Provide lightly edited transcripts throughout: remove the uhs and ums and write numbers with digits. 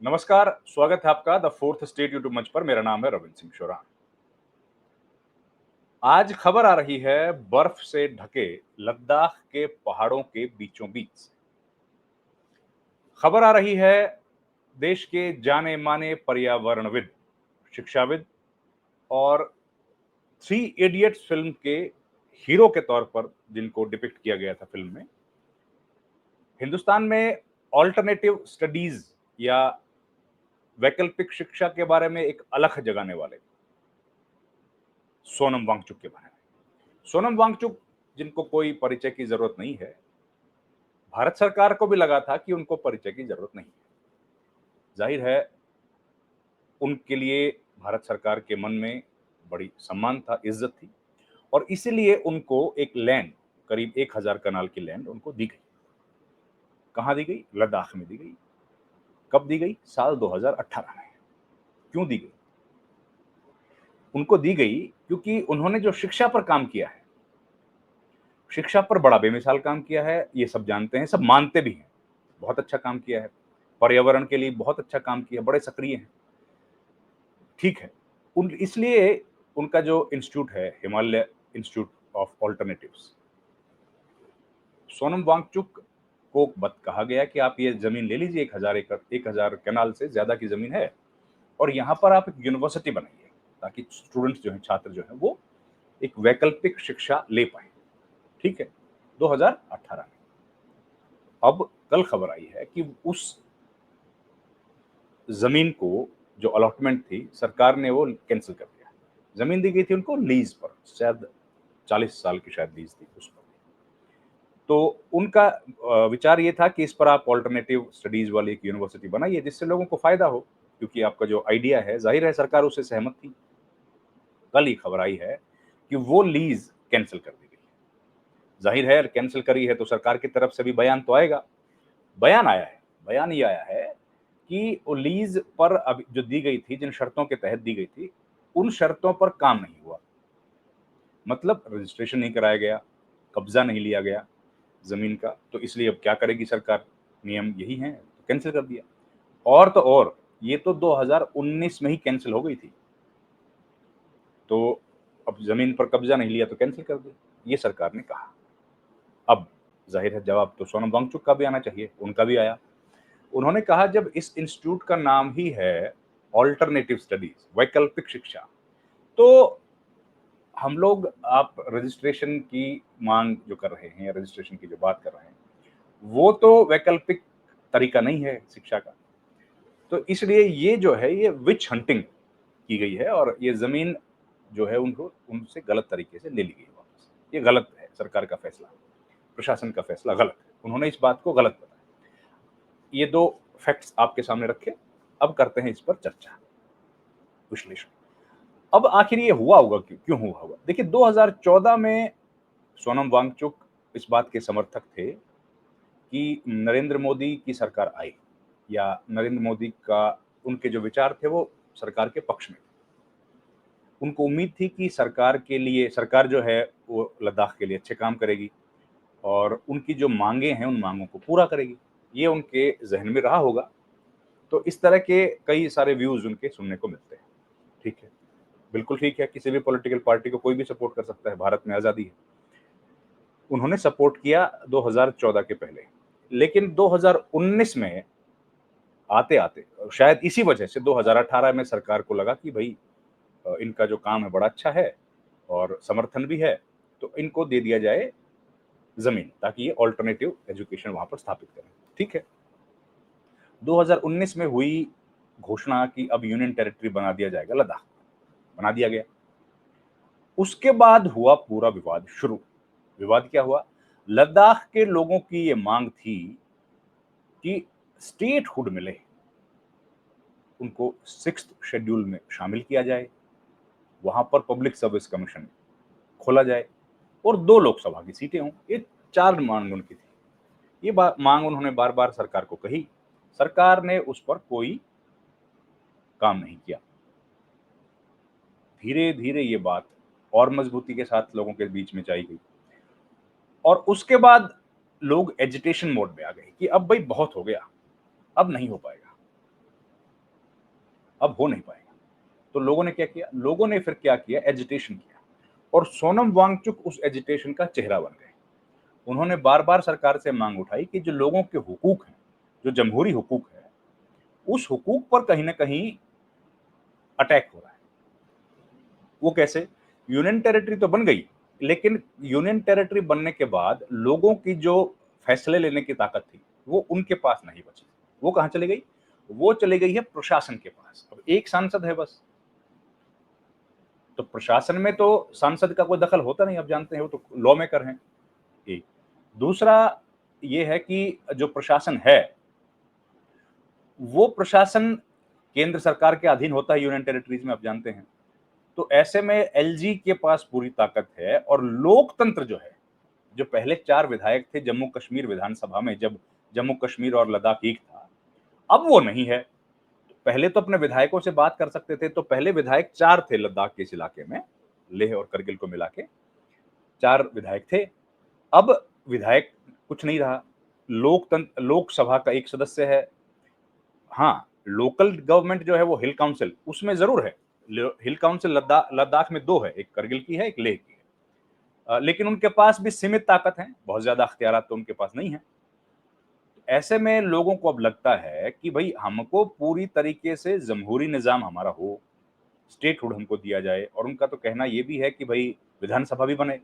नमस्कार, स्वागत है आपका द फोर्थ स्टेट यूट्यूब मंच पर। मेरा नाम है रविंद्र सिंह शोरान। आज खबर आ रही है बर्फ से ढके लद्दाख के पहाड़ों के बीचों बीच। खबर आ रही है देश के जाने माने पर्यावरणविद, शिक्षाविद और थ्री इडियट्स फिल्म के हीरो के तौर पर जिनको डिपिक्ट किया गया था फिल्म में, हिंदुस्तान में ऑल्टरनेटिव स्टडीज या वैकल्पिक शिक्षा के बारे में एक अलख जगाने वाले सोनम वांगचुक के बारे में। सोनम वांगचुक, जिनको कोई परिचय की जरूरत नहीं है, भारत सरकार को भी लगा था कि उनको परिचय की जरूरत नहीं है। जाहिर है उनके लिए भारत सरकार के मन में बड़ी सम्मान था, इज्जत थी, और इसीलिए उनको एक लैंड, करीब 1000 कनाल की लैंड उनको दी गई। कहां दी गई? लद्दाख में दी गई। कब दी गई? साल 2018 में। क्यों दी गई? उनको दी गई क्योंकि उन्होंने जो शिक्षा पर काम किया है, शिक्षा पर बड़ा बेमिसाल काम किया है। ये सब जानते हैं, सब मानते भी हैं। बहुत अच्छा काम किया है, पर्यावरण के लिए बहुत अच्छा काम किया, बड़े सक्रिय हैं। ठीक है, उन इसलिए उनका जो इंस्टीट्यूट है, Himalaya institute of alternatives, Sonam Wangchuk को कहा गया कि आप ये जमीन ले लीजिए, 1000 एकड़, 1000 कैनाल से ज्यादा की जमीन है, और यहाँ पर आप एक यूनिवर्सिटी बनाइए ताकि स्टूडेंट्स जो हैं, छात्र जो हैं, वो एक वैकल्पिक शिक्षा ले पाए। ठीक है, 2018 में। अब कल खबर आई है कि उस जमीन को, जो अलॉटमेंट थी, सरकार ने वो कैंसिल कर दिया। जमीन दी गई थी उनको लीज पर, शायद 40 साल की शायद लीज थी उस पर। तो उनका विचार ये था कि इस पर आप ऑल्टरनेटिव स्टडीज वाली एक यूनिवर्सिटी बनाइए जिससे लोगों को फायदा हो, क्योंकि आपका जो आइडिया है, जाहिर है सरकार उससे सहमत थी। कल ही खबर आई है कि वो लीज कैंसिल कर दी गई। जाहिर है कैंसिल करी है तो सरकार की तरफ से भी बयान तो आएगा। बयान आया है, बयान ये आया है कि वो लीज पर अब जो दी गई थी, जिन शर्तों के तहत दी गई थी, उन शर्तों पर काम नहीं हुआ। मतलब रजिस्ट्रेशन नहीं कराया गया, कब्जा नहीं लिया गया जमीन का, तो इसलिए अब क्या करेगी सरकार? नियम यही है, तो कैंसिल कर दिया। और तो और, ये तो 2019 में ही कैंसिल हो गई थी, तो अब जमीन पर कब्जा नहीं लिया तो कैंसिल कर दिया, ये सरकार ने कहा। अब जाहिर है जवाब तो सोनम वांगचुक का भी आना चाहिए, उनका भी आया। उन्होंने कहा जब इस इंस्टीट्यूट का नाम ही है ऑल्टरनेटिव स्टडीज, वैकल्पिक शिक्षा, तो हम लोग, आप रजिस्ट्रेशन की मांग जो कर रहे हैं या रजिस्ट्रेशन की जो बात कर रहे हैं, वो तो वैकल्पिक तरीका नहीं है शिक्षा का। तो इसलिए ये जो है, ये विच हंटिंग की गई है, और ये जमीन जो है उनको उनसे गलत तरीके से ले ली गई वापस। ये गलत है, सरकार का फैसला, प्रशासन का फैसला गलत है। उन्होंने इस बात को गलत बताया। ये दो फैक्ट्स आपके सामने रखे, अब करते हैं इस पर चर्चा, विश्लेषण। अब आखिर ये हुआ होगा क्यों? क्यों हुआ होगा? देखिए, 2014 में सोनम वांगचुक इस बात के समर्थक थे कि नरेंद्र मोदी की सरकार आई, या नरेंद्र मोदी का, उनके जो विचार थे वो सरकार के पक्ष में थे। उनको उम्मीद थी कि सरकार के लिए, सरकार जो है वो लद्दाख के लिए अच्छे काम करेगी और उनकी जो मांगे हैं उन मांगों को पूरा करेगी। ये उनके जहन में रहा होगा। तो इस तरह के कई सारे व्यूज उनके सुनने को मिलते हैं। ठीक है, बिल्कुल ठीक है, किसी भी पॉलिटिकल पार्टी को कोई भी सपोर्ट कर सकता है, भारत में आज़ादी है। उन्होंने सपोर्ट किया 2014 के पहले, लेकिन 2019 में आते आते, शायद इसी वजह से 2018 में सरकार को लगा कि भाई इनका जो काम है बड़ा अच्छा है और समर्थन भी है, तो इनको दे दिया जाए जमीन, ताकि ये ऑल्टरनेटिव एजुकेशन वहां पर स्थापित करें। ठीक है, 2019 में हुई घोषणा कि अब यूनियन टेरिटरी बना दिया जाएगा लद्दाख, बना दिया गया। उसके बाद हुआ पूरा विवाद शुरू। विवाद क्या हुआ? लद्दाख के लोगों की ये मांग थी कि स्टेटहुड मिले, उनको 6th शेड्यूल में शामिल किया जाए, वहां पर पब्लिक सर्विस कमीशन खोला जाए और 2 लोकसभा की सीटें हों। ये 4 मांग उनकी थी। ये मांग उन्होंने बार बार सरकार को कही, सरकार ने उस पर कोई काम नहीं किया। धीरे धीरे ये बात और मजबूती के साथ लोगों के बीच में जाई गई, और उसके बाद लोग एजिटेशन मोड में आ गए कि अब भाई बहुत हो गया, अब नहीं हो पाएगा। अब हो नहीं पाएगा। तो लोगों ने क्या किया? लोगों ने फिर क्या किया? एजिटेशन किया और सोनम वांगचुक उस एजिटेशन का चेहरा बन गए। उन्होंने बार-बार सरकार से मांग उठाई कि जो लोगों के हुकूक हैं, जो जमहूरी हुकूक है, उस हुकूक पर कहीं न कहीं अटैक हो रहा है। वो कैसे? यूनियन टेरिटरी तो बन गई, लेकिन यूनियन टेरिटरी बनने के बाद लोगों की जो फैसले लेने की ताकत थी, वो उनके पास नहीं बची। वो कहाँ चली गई? वो चली गई है प्रशासन के पास। अब एक सांसद है बस, तो प्रशासन में तो सांसद का कोई दखल होता नहीं, आप जानते हैं वो तो लॉ मेकर हैं, एक। दूसरा ये है कि जो प्रशासन है, वो प्रशासन केंद्र सरकार के अधीन होता है यूनियन टेरिटरीज़ में, आप जानते हैं। तो ऐसे में एलजी के पास पूरी ताकत है और लोकतंत्र जो है, जो पहले 4 विधायक थे जम्मू कश्मीर विधानसभा में जब जम्मू कश्मीर और लद्दाख एक था, अब वो नहीं है। पहले तो अपने विधायकों से बात कर सकते थे, तो पहले विधायक 4 थे लद्दाख के इस इलाके में, लेह और करगिल को मिला के 4 विधायक थे। अब विधायक कुछ नहीं रहा, लोकसभा का 1 सदस्य है। हाँ, लोकल गवर्नमेंट जो है वो हिल काउंसिल, उसमें ज़रूर है। हिल काउंसिल लद्दाख में 2 है, एक करगिल की है, एक लेह की है। लेकिन उनके पास भी सीमित ताकत है, बहुत ज़्यादा अख्तियारात तो उनके पास नहीं है। ऐसे में लोगों को अब लगता है कि भई हमको पूरी तरीके से जमहूरी निज़ाम हमारा हो, स्टेटहुड हमको दिया जाए और उनका तो कहना ये भी है कि भई विधानसभा भी बने,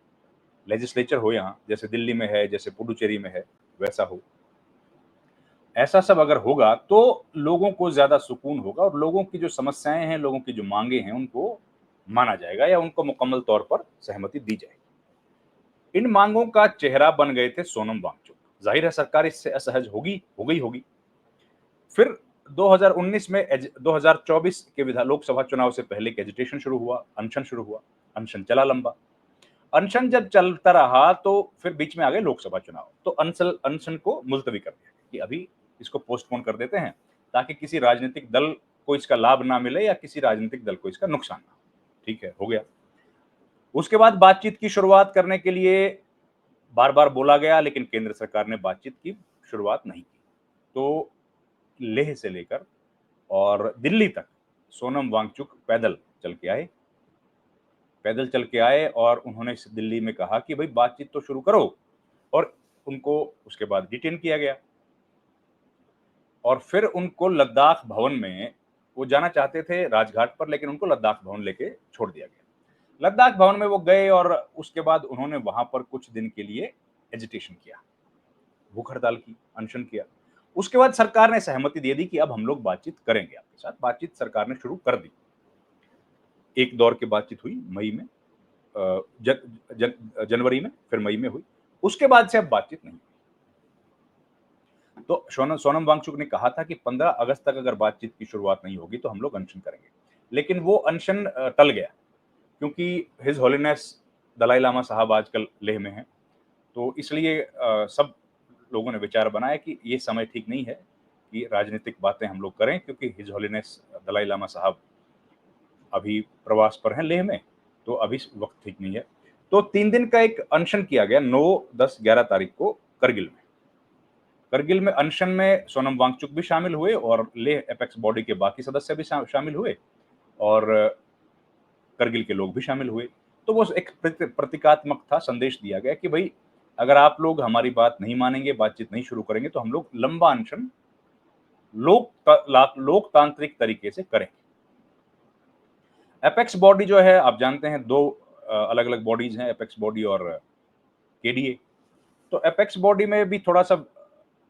लेजिस्लेचर हो यहाँ, जैसे दिल्ली में है, जैसे पुडुचेरी में है, वैसा हो। ऐसा सब अगर होगा तो लोगों को ज़्यादा सुकून होगा और लोगों की जो समस्याएँ हैं, लोगों की जो माँगे हैं, उनको माना जाएगा या उनको मुकम्मल तौर पर सहमति दी जाएगी। इन माँगों का चेहरा बन गए थे सोनम वांगचुक। ज़ाहिर है सरकार इससे असहज हो गई होगी। फिर 2019 में 2024 के लोकसभा चुनाव से पहले एक एजिटेशन शुरू हुआ, अनशन शुरू हुआ। अनशन चला लंबा। अनशन जब चलता रहा तो फिर बीच में आ गए लोकसभा चुनाव। तो अनशन को मुलतवी कर दिया कि अभी इसको पोस्टपोन कर देते हैं ताकि किसी राजनीतिक दल को इसका लाभ ना मिले या किसी राजनीतिक दल को इसका नुकसान ना हो। ठीक है, हो गया। उसके बाद बातचीत की शुरुआत करने के लिए बार-बार बोला गया लेकिन केंद्र सरकार ने बातचीत की शुरुआत नहीं की। तो लेह से लेकर और दिल्ली तक सोनम वांगचुक पैदल चल के आए और उन्होंने दिल्ली में कहा कि भाई बातचीत तो शुरू करो और उनको उसके बाद डिटेन किया गया और फिर उनको लद्दाख भवन में वो जाना चाहते थे राजघाट पर लेकिन उनको लद्दाख भवन लेके छोड़ दिया गया। लद्दाख भवन में वो गए और उसके बाद उन्होंने वहां पर कुछ दिन के लिए एजिटेशन किया, भूख हड़ताल की, अनशन किया। उसके बाद सरकार ने सहमति दे दी कि अब हम लोग बातचीत करेंगे आपके साथ। बातचीत सरकार ने शुरू कर दी। एक दौर की बातचीत हुई मई में, जनवरी में, फिर मई में हुई। उसके बाद से अब बातचीत नहीं। तो सोनम वांगचुक ने कहा था कि 15 अगस्त तक अगर बातचीत की शुरुआत नहीं होगी तो हम लोग अनशन करेंगे। लेकिन वो अनशन टल गया क्योंकि हिज होलीनेस दलाई लामा साहब आजकल लेह में हैं। तो इसलिए सब लोगों ने विचार बनाया कि ये समय ठीक नहीं है कि राजनीतिक बातें हम लोग करें क्योंकि हिज होलीनेस दलाई लामा साहब अभी प्रवास पर हैं लेह में, तो अभी वक्त ठीक नहीं है। तो 3 दिन का एक अनशन किया गया 9, 10, 11 तारीख को करगिल में। करगिल में अनशन में सोनम वांगचुक भी शामिल हुए और लेह एपेक्स बॉडी के बाकी सदस्य भी शामिल हुए और करगिल के लोग भी शामिल हुए। तो वो एक प्रतीकात्मक था, संदेश दिया गया कि भाई अगर आप लोग हमारी बात नहीं मानेंगे, बातचीत नहीं शुरू करेंगे तो हम लोग लंबा अनशन लोकतांत्रिक तरीके से करेंगे। एपेक्स बॉडी जो है आप जानते हैं 2 अलग-अलग बॉडीज हैं, एपेक्स बॉडी और केडीए। तो एपेक्स बॉडी में भी थोड़ा-सा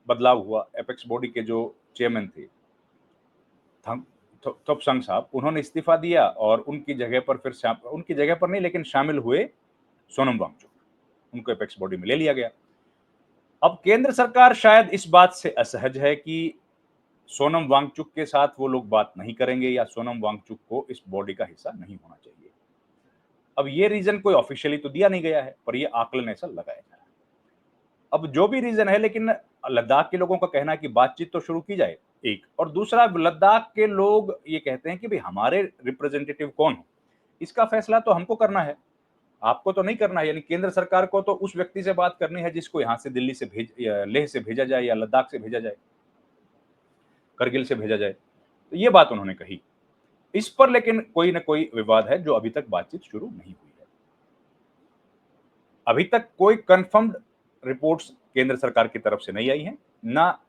बदलाव हुआ। एपेक्स बॉडी के जो चेयरमैन थे थोपसंग साहब, उन्होंने इस्तीफा दिया और उनकी जगह पर उनकी जगह पर नहीं लेकिन शामिल हुए सोनम वांगचुक। उनको एपेक्स बॉडी में ले लिया गया। अब केंद्र सरकार शायद इस बात से असहज है कि सोनम वांगचुक के साथ वो लोग बात नहीं करेंगे या सोनम वांगचुक को इस बॉडी का हिस्सा नहीं होना चाहिए। अब ये रीजन कोई ऑफिशियली तो दिया नहीं गया है, पर ये आकलन ऐसा लगाया जा रहा है। अब जो भी रीजन है लेकिन लद्दाख के लोगों का कहना है कि बातचीत तो शुरू की जाए, एक। और दूसरा लद्दाख के लोग ये कहते हैं कि भाई हमारे रिप्रेजेंटेटिव कौन हो, इसका फैसला तो हमको करना है, आपको तो नहीं करना है। यानी केंद्र सरकार को तो उस व्यक्ति से बात करनी है जिसको यहाँ से दिल्ली से लेह से भेजा जाए या लद्दाख से भेजा जाए, करगिल से भेजा जाए। तो ये बात उन्होंने कही। इस पर लेकिन कोई ना कोई विवाद है जो अभी तक बातचीत शुरू नहीं हुई है। अभी तक कोई कंफर्म्ड रिपोर्ट्स केंद्र सरकार की तरफ से नहीं आई हैं, ना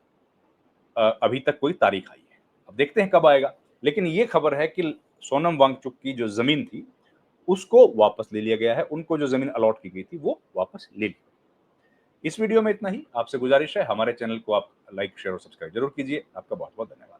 अभी तक कोई तारीख आई है। अब देखते हैं कब आएगा। लेकिन ये खबर है कि सोनम वांगचुक की जो ज़मीन थी, उसको वापस ले लिया गया है। उनको जो ज़मीन अलॉट की गई थी, वो वापस ले ली। इस वीडियो में इतना ही। आपसे गुजारिश है हमारे चैनल को आप लाइक, शेयर और सब्सक्राइब ज़रूर कीजिए। आपका बहुत-बहुत धन्यवाद।